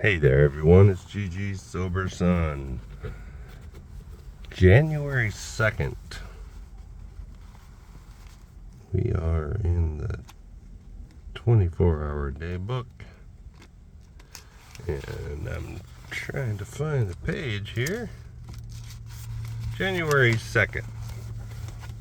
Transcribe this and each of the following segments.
Hey there, everyone. It's GG's Sober Son. January 2nd. We are in the 24-hour day book. And I'm trying to find the page here. January 2nd.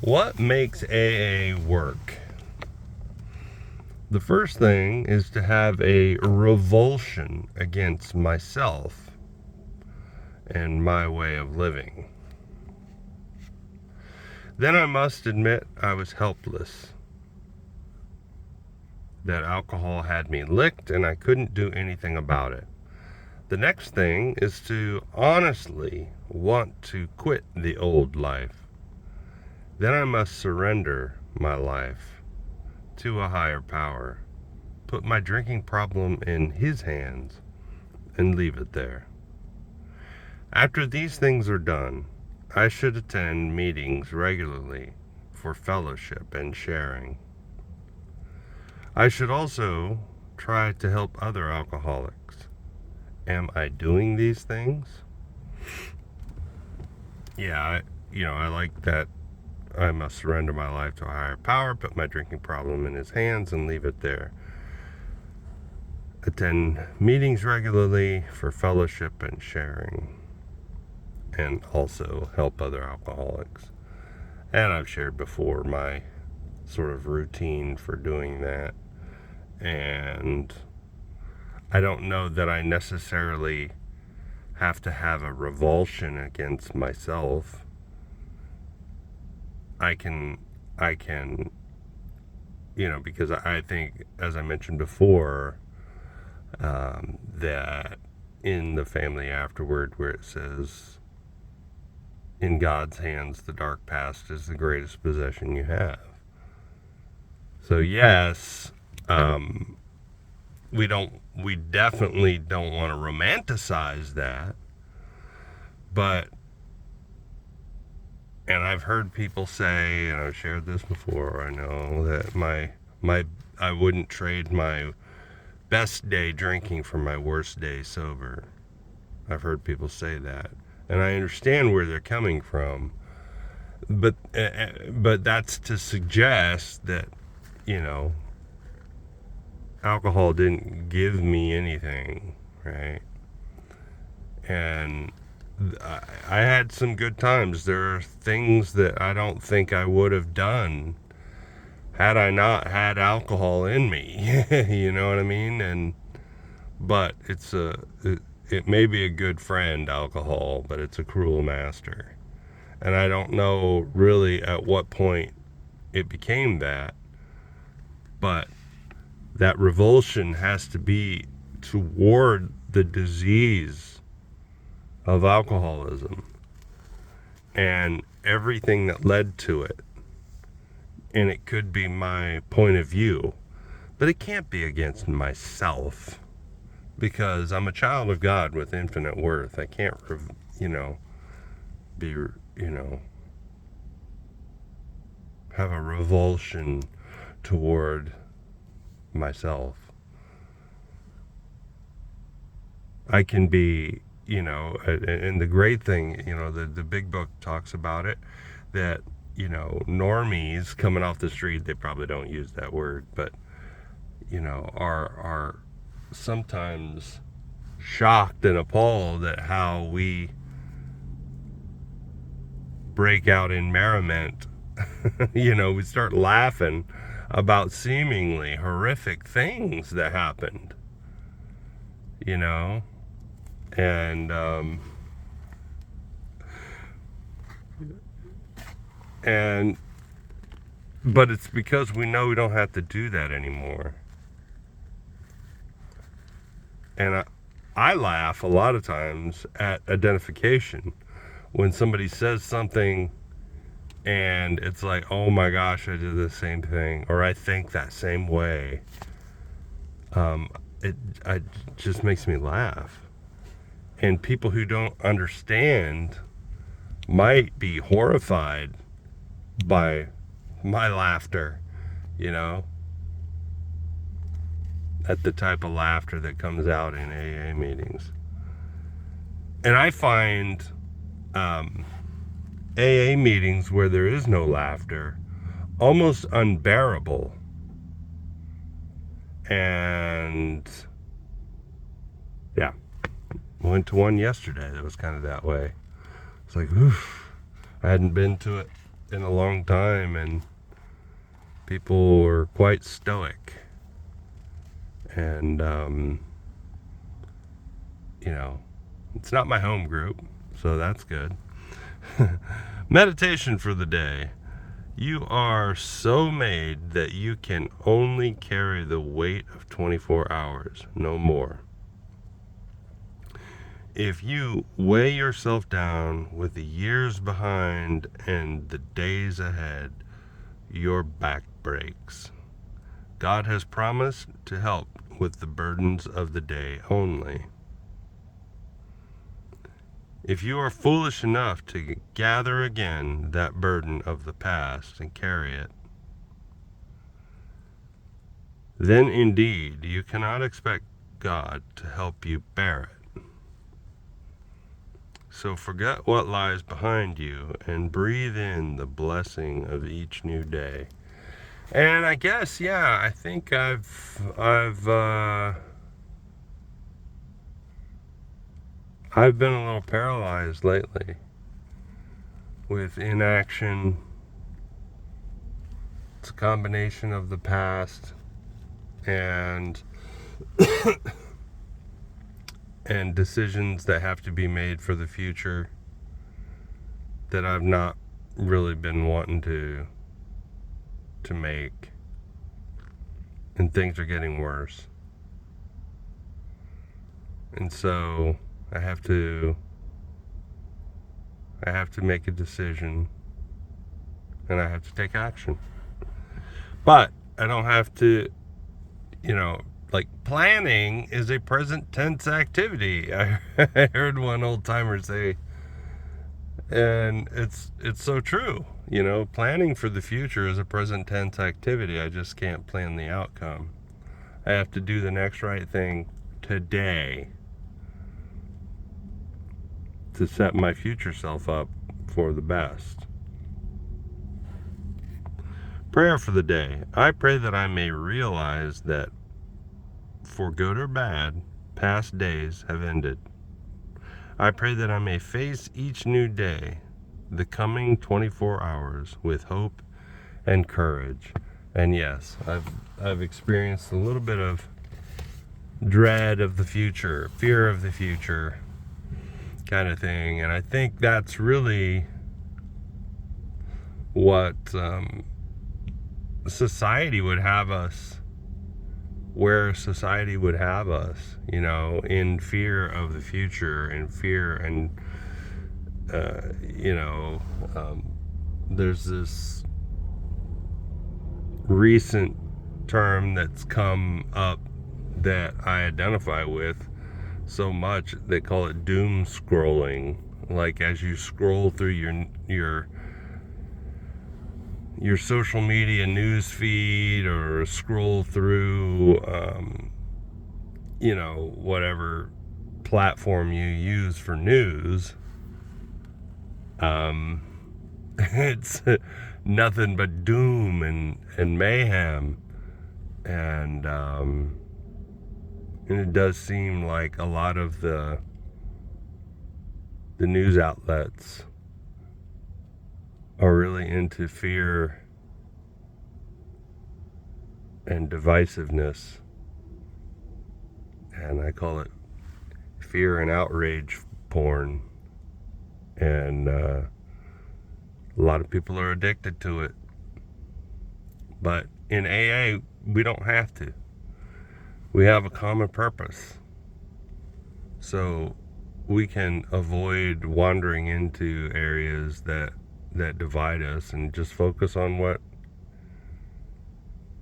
What makes AA work? The first thing is to have a revulsion against myself and my way of living. Then I must admit I was helpless. That alcohol had me licked and I couldn't do anything about it. The next thing is to honestly want to quit the old life. Then I must surrender my life to a higher power, put my drinking problem in his hands, and leave it there. After these things are done, I should attend meetings regularly for fellowship and sharing. I should also try to help other alcoholics. Am I doing these things? Yeah, I like that. I must surrender my life to a higher power, put my drinking problem in his hands, and leave it there. Attend meetings regularly for fellowship and sharing, and also help other alcoholics. And I've shared before my sort of routine for doing that. And I don't know that I necessarily have to have a revulsion against myself. I can, because I think, as I mentioned before, that in the family afterward, where it says, in God's hands, the dark past is the greatest possession you have. So yes, we definitely don't want to romanticize that, but, and I've heard people say, and I've shared this before, I know that I wouldn't trade my best day drinking for my worst day sober. I've heard people say that, and I understand where they're coming from, but that's to suggest that, alcohol didn't give me anything, right? And I had some good times. There are things that I don't think I would have done had I not had alcohol in me. You know what I mean? But it may be a good friend, alcohol, but it's a cruel master. And I don't know really at what point it became that, but that revulsion has to be toward the disease of alcoholism and everything that led to it. And it could be my point of view, but it can't be against myself, because I'm a child of God with infinite worth. I can't, be, have a revulsion toward myself. I can be, and the great thing, the big book talks about it, that, normies coming off the street, they probably don't use that word, but, are sometimes shocked and appalled at how we break out in merriment. We start laughing about seemingly horrific things that happened, and but it's because we know we don't have to do that anymore. And I laugh a lot of times at identification when somebody says something and it's like, oh my gosh, I did the same thing, or I think that same way. It just makes me laugh. And people who don't understand might be horrified by my laughter, at the type of laughter that comes out in AA meetings. And I find AA meetings where there is no laughter almost unbearable. And yeah, went to one yesterday that was kind of that way. It's like, oof, I hadn't been to it in a long time, and people were quite stoic. And, it's not my home group, so that's good. Meditation for the day. You are so made that you can only carry the weight of 24 hours, no more. If you weigh yourself down with the years behind and the days ahead, your back breaks. God has promised to help with the burdens of the day only. If you are foolish enough to gather again that burden of the past and carry it, then indeed you cannot expect God to help you bear it. So forget what lies behind you and breathe in the blessing of each new day. And I guess, I think I've been a little paralyzed lately with inaction. It's a combination of the past and and decisions that have to be made for the future that I've not really been wanting to make, and things are getting worse. And so I have to make a decision, and I have to take action. But I don't have to, like, planning is a present tense activity. I heard one old timer say, and it's so true. Planning for the future is a present tense activity. I just can't plan the outcome. I have to do the next right thing today to set my future self up for the best. Prayer for the day. I pray that I may realize that, for good or bad, past days have ended. I pray that I may face each new day, the coming 24 hours, with hope and courage. And yes, I've experienced a little bit of dread of the future, fear of the future kind of thing. And I think that's really what society would have us, where society would have us, in fear of the future, and fear, and there's this recent term that's come up that I identify with so much. They call it doom scrolling. Like, as you scroll through your social media news feed, or scroll through whatever platform you use for news, it's nothing but doom and mayhem, and it does seem like a lot of the news outlets are really into fear and divisiveness, and I call it fear and outrage porn. And a lot of people are addicted to it. But in AA, we don't have to. We have a common purpose. So we can avoid wandering into areas that divide us, and just focus on what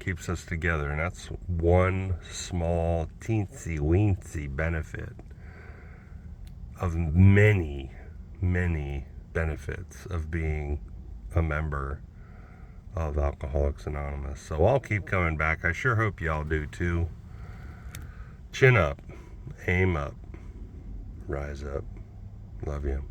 keeps us together. And that's one small, teensy weensy benefit of many benefits of being a member of Alcoholics Anonymous. So I'll keep coming back. I sure hope y'all do too. Chin up, aim up, rise up. Love you.